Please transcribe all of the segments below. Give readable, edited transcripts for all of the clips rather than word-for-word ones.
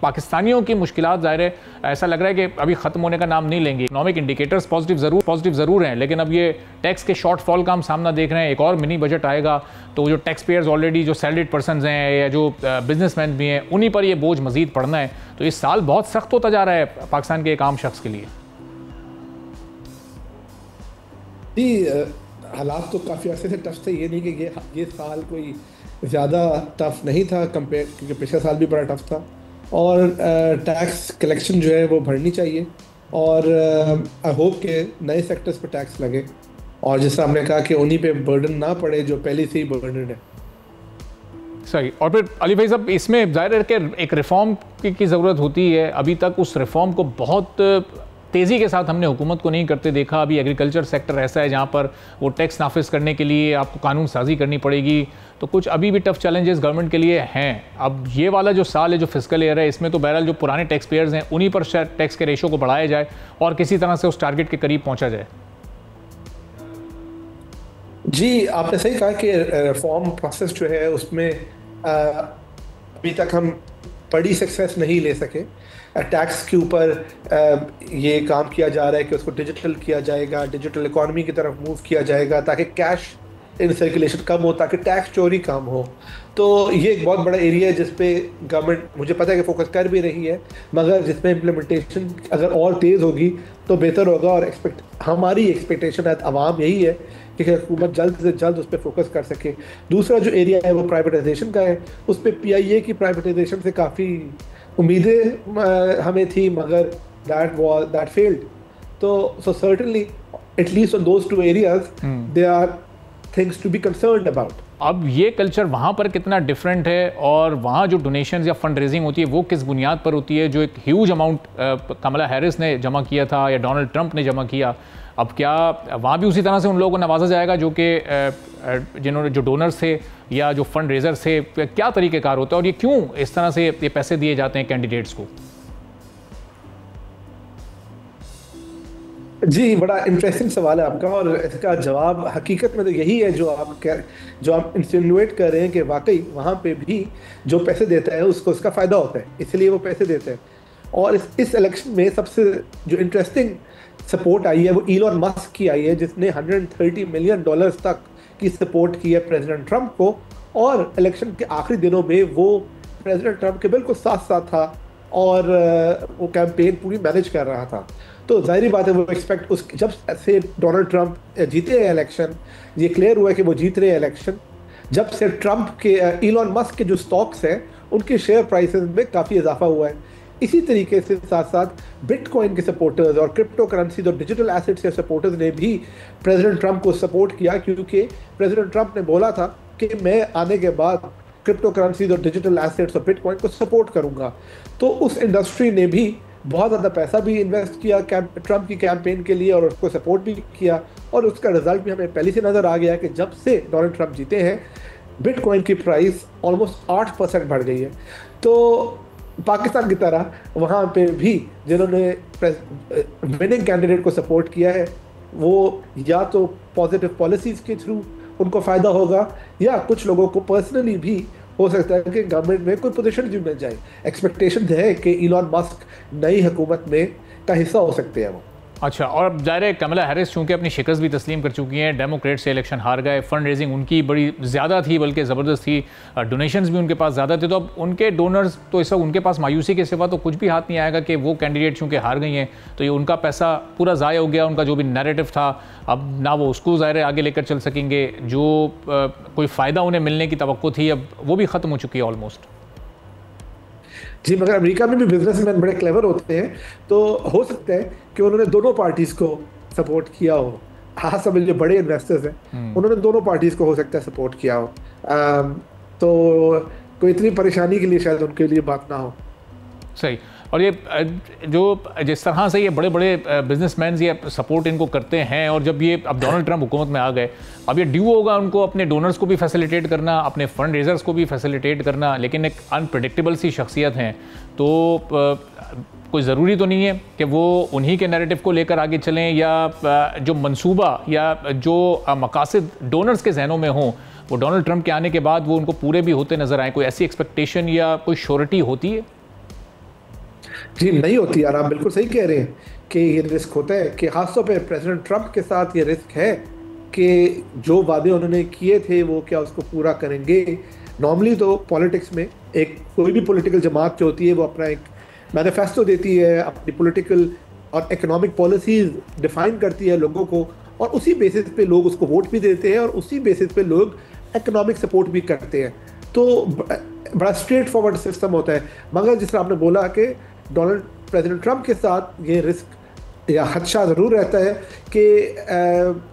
पाकिस्तानियों की मुश्किलात ज़ाहिर है ऐसा लग रहा है कि अभी ख़त्म होने का नाम नहीं लेंगे। इकोनॉमिक इंडिकेटर्स पॉजिटिव ज़रूर हैं, लेकिन अब ये टैक्स के शॉर्टफॉल का हम सामना देख रहे हैं। एक और मिनी बजट आएगा तो जो टैक्स पेयर्स ऑलरेडी जो सैलरीड पर्सनस हैं या जो बिजनेसमैन भी हैं, उन्हीं पर ये बोझ मज़ीद पड़ना है। तो इस साल बहुत सख्त होता जा रहा है पाकिस्तान के एक आम शख्स के लिए। जी, हालात तो काफ़ी अर्से से टफ थे। ये नहीं कि ये साल कोई ज़्यादा टफ नहीं था कंपेयर, क्योंकि पिछला साल भी बड़ा टफ था। और टैक्स कलेक्शन जो है वो बढ़नी चाहिए, और आई होप के नए सेक्टर्स पर टैक्स लगे, और जैसा हमने कहा कि उन्हीं पे बर्डन ना पड़े जो पहले से ही बर्डन है। सही। और फिर अली भाई साहब, इसमें जाहिर है कि एक रिफॉर्म की ज़रूरत होती है। अभी तक उस रिफॉर्म को बहुत तेज़ी के साथ हमने हुकूमत को नहीं करते देखा। अभी एग्रीकल्चर सेक्टर ऐसा है जहाँ पर वो टैक्स नाफिज करने के लिए आपको कानून साजी करनी पड़ेगी, तो कुछ अभी भी टफ चैलेंजेस गवर्नमेंट के लिए हैं। अब ये वाला जो साल है, जो फिस्कल ईयर है, इसमें तो बहरहाल जो पुराने टैक्स पेयर्स हैं उन्हीं पर टैक्स के रेशो को बढ़ाया जाए और किसी तरह से उस टारगेट के करीब पहुँचा जाए। जी, आपने सही कहा कि रिफॉर्म प्रोसेस जो है उसमें अभी तक हम बड़ी सक्सेस नहीं ले सके। टैक्स के ऊपर ये काम किया जा रहा है कि उसको डिजिटल किया जाएगा, डिजिटल इकोनॉमी की तरफ मूव किया जाएगा ताकि कैश इन सर्कुलेशन कम हो, ताकि टैक्स चोरी कम हो। तो ये एक बहुत बड़ा एरिया है जिस पे गवर्नमेंट मुझे पता है कि फोकस कर भी रही है, मगर जिसमें इम्प्लीमेंटेशन अगर और तेज़ होगी तो बेहतर होगा। और हमारी एक्सपेक्टेशन है, आवाम यही है कि हुकूमत जल्द से जल्द उस पर फोकस कर सके। दूसरा जो एरिया है वो प्राइवेटाइजेशन का है। उस पर PIA की प्राइवेटाइजेशन से काफ़ी उम्मीदें हमें थी, मगर दैट फेल्ड। तो certainly at least on those two areas they are things to be concerned about. अब ये कल्चर वहाँ पर कितना डिफरेंट है, और वहाँ जो डोनेशंस या फंड रेजिंग होती है वो किस बुनियाद पर होती है? जो एक ह्यूज अमाउंट कमला हैरिस ने जमा किया था या डोनाल्ड ट्रंप ने जमा किया, अब क्या वहाँ भी उसी तरह से उन लोगों को नवाजा जाएगा जो कि जिन्होंने जो डोनर्स थे या जो फंड रेजर थे? क्या तरीक़ेकार होता है और ये क्यों इस तरह से ये पैसे दिए जाते हैं कैंडिडेट्स को? जी, बड़ा इंटरेस्टिंग सवाल है आपका, और इसका जवाब हकीकत में तो यही है जो आप इंसिनुएट कर रहे हैं कि वाकई वहाँ पे भी जो पैसे देता है उसको उसका फ़ायदा होता है, इसलिए वो पैसे देते हैं। और इस इलेक्शन में सबसे जो इंटरेस्टिंग सपोर्ट आई है वो इलॉन मस्क की आई है, जिसने $130 मिलियन तक की सपोर्ट की है प्रेसिडेंट ट्रंप को, और इलेक्शन के आखिरी दिनों में वो प्रेसिडेंट ट्रंप के बिल्कुल साथ साथ था और वो कैंपेन पूरी मैनेज कर रहा था। तो जाहिर बात है वो एक्सपेक्ट उस जब से डोनाल्ड ट्रंप जीते हैं इलेक्शन, ये क्लियर हुआ है कि वो जीत रहे हैं इलेक्शन, जब से ट्रंप के इलॉन मस्क के जो स्टॉक्स हैं उनके शेयर प्राइसेस में काफ़ी इजाफा हुआ है। इसी तरीके से साथ साथ बिटकॉइन के सपोर्टर्स और क्रिप्टो करेंसी और डिजिटल एसेट्स के सपोर्टर्स ने भी प्रेसिडेंट ट्रंप को सपोर्ट किया, क्योंकि प्रेसिडेंट ट्रंप ने बोला था कि मैं आने के बाद क्रिप्टो करेंसी और डिजिटल एसेट्स और बिटकॉइन को सपोर्ट करूंगा। तो उस इंडस्ट्री ने भी बहुत ज़्यादा पैसा भी इन्वेस्ट किया ट्रंप की कैंपेन के लिए और उसको सपोर्ट भी किया, और उसका रिजल्ट भी हमें पहले से नज़र आ गया कि जब से डोनाल्ड ट्रंप जीते हैं बिटकॉइन की प्राइस ऑलमोस्ट 8% बढ़ गई है। तो पाकिस्तान की तरह वहाँ पे भी जिन्होंने विनिंग कैंडिडेट को सपोर्ट किया है, वो या तो पॉजिटिव पॉलिसीज़ के थ्रू उनको फ़ायदा होगा, या कुछ लोगों को पर्सनली भी हो सकता है कि गवर्नमेंट में कोई पोजीशन भी मिल जाए। एक्सपेक्टेशन है कि इलॉन मस्क नई हुकूमत में का हिस्सा हो सकते हैं वो। अच्छा, और अब ज़ाहिर है कमला हैरिस चूँकि अपनी शिकस्त भी तस्लीम कर चुकी हैं, डेमोक्रेट से इलेक्शन हार गए, फंड रेजिंग उनकी बड़ी ज़्यादा थी, बल्कि ज़बरदस्त थी, डोनेशंस भी उनके पास ज़्यादा थे। तो अब उनके डोनर्स तो इस वक्त उनके पास मायूसी के सिवा तो कुछ भी हाथ नहीं आएगा कि वो कैंडिडेट चूँकि हार गई हैं तो ये उनका पैसा पूरा ज़ाया हो गया, उनका जो भी नैरेटिव था अब ना वो उसको ज़ाहिर है आगे लेकर चल सकेंगे, जो कोई फ़ायदा उन्हें मिलने की तवक्को थी अब वो भी ख़त्म हो चुकी है ऑलमोस्ट। जी, मगर अमेरिका में भी बिजनेसमैन बड़े क्लेवर होते हैं, तो हो सकता है कि उन्होंने दोनों पार्टीज़ को सपोर्ट किया हो। हाँ, सब जो बड़े इन्वेस्टर्स हैं उन्होंने दोनों पार्टीज़ को हो सकता है सपोर्ट किया हो। तो कोई इतनी परेशानी के लिए शायद उनके लिए बात ना हो। सही। और ये जो जिस तरह से ये बड़े बड़े बिजनेसमैन ये सपोर्ट इनको करते हैं, और जब ये अब डोनाल्ड ट्रंप हुकूमत में आ गए, अब ये ड्यू होगा उनको अपने डोनर्स को भी फैसिलिटेट करना, अपने फंड रेजर्स को भी फैसिलिटेट करना, लेकिन एक अनप्रेडिक्टेबल सी शख्सियत हैं, तो कोई ज़रूरी तो नहीं है कि वो उन्हीं के नैरेटिव को लेकर आगे चलें, या जो मंसूबा या जो मकासद डोनर्स के जहनों में हों वो डोनाल्ड ट्रंप के आने के बाद वो उनको पूरे भी होते नज़र आए। कोई ऐसी एक्सपेक्टेशन या कोई श्योरिटी होती है? जी नहीं होती यार, आप बिल्कुल सही कह रहे हैं कि ये रिस्क होता है, कि खासतौर पे प्रेसिडेंट ट्रंप के साथ ये रिस्क है कि जो वादे उन्होंने किए थे वो क्या उसको पूरा करेंगे। नॉर्मली तो पॉलिटिक्स में एक कोई भी पॉलिटिकल जमात जो होती है वो अपना एक मैनिफेस्टो देती है, अपनी पॉलिटिकल और इकोनॉमिक पॉलिसीज डिफाइन करती है लोगों को, और उसी बेसिस पे लोग उसको वोट भी देते हैं और उसी बेसिस पे लोग इकोनॉमिक सपोर्ट भी करते हैं। तो बड़ा स्ट्रेट फॉरवर्ड सिस्टम होता है। मगर जिस तरह आपने बोला कि प्रेसिडेंट ट्रंप के साथ ये रिस्क या खदशा ज़रूर रहता है कि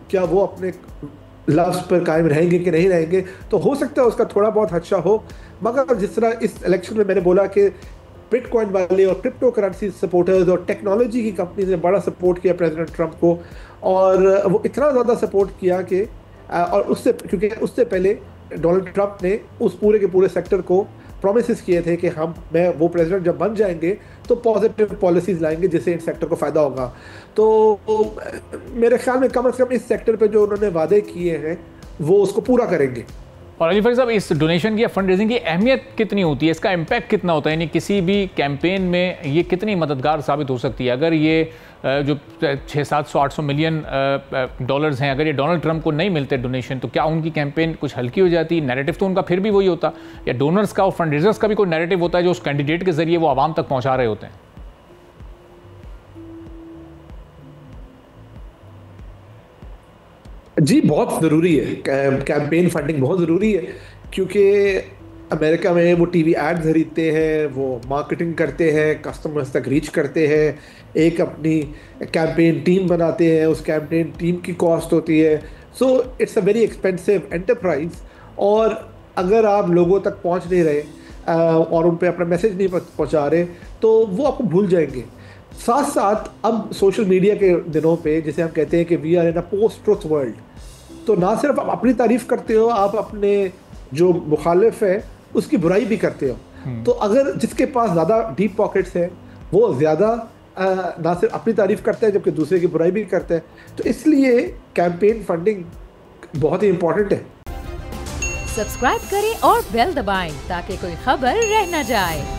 क्या वो अपने लफ्ज़ पर कायम रहेंगे कि नहीं रहेंगे, तो हो सकता है उसका थोड़ा बहुत खदशा हो। मगर जिस तरह इस इलेक्शन में मैंने बोला कि बिटकॉइन वाले और क्रिप्टो करेंसी सपोर्टर्स और टेक्नोलॉजी की कंपनीज ने बड़ा सपोर्ट किया प्रेसिडेंट ट्रंप को, और वो इतना ज़्यादा सपोर्ट किया कि और उससे क्योंकि उससे पहले डोनाल्ड ट्रंप ने उस पूरे के पूरे सेक्टर को प्रोमिस किए थे कि वो प्रेसिडेंट जब बन जाएंगे तो पॉजिटिव पॉलिसीज लाएंगे जिससे इन सेक्टर को फ़ायदा होगा। तो मेरे ख्याल में कम से कम इस सेक्टर पे जो उन्होंने वादे किए हैं वो उसको पूरा करेंगे। और अली फरीद साहब, इस डोनेशन की या फंड रेजिंग की अहमियत कितनी होती है, इसका इम्पैक्ट कितना होता है, यानी किसी भी कैंपेन में ये कितनी मददगार साबित हो सकती है? अगर ये जो 600-700-800 मिलियन डॉलर्स हैं, अगर ये डोनाल्ड ट्रंप को नहीं मिलते डोनेशन, तो क्या उनकी कैंपेन कुछ हल्की हो जाती? नैरेटिव तो उनका फिर भी वही होता, या डोनर्स का और फंड रेजर्स का भी कोई नैरेटिव होता है जो उस कैंडिडेट के जरिए वो आवाम तक पहुँचा रहे होते हैं? जी बहुत ज़रूरी है, कैंपेन फंडिंग बहुत ज़रूरी है, क्योंकि अमेरिका में वो टीवी एड खरीदते हैं, वो मार्केटिंग करते हैं, कस्टमर्स तक रीच करते हैं, एक अपनी कैंपेन टीम बनाते हैं, उस कैंपेन टीम की कॉस्ट होती है। So it's a very expensive enterprise, और अगर आप लोगों तक पहुंच नहीं रहे और उन पे अपना मैसेज नहीं पहुंचा रहे तो वो आपको भूल जाएंगे। साथ साथ अब सोशल मीडिया के दिनों पे जिसे हम कहते हैं कि we are in a post truth world, तो ना सिर्फ आप अपनी तारीफ करते हो, आप अपने जो मुखालिफ है उसकी बुराई भी करते हो। तो अगर जिसके पास ज़्यादा डीप पॉकेट्स हैं वो ज़्यादा ना सिर्फ अपनी तारीफ करता है जबकि दूसरे की बुराई भी करता है। तो इसलिए कैंपेन फंडिंग बहुत ही इंपॉर्टेंट है। सब्सक्राइब करें और बेल दबाएं ताकि कोई खबर रह न जाए।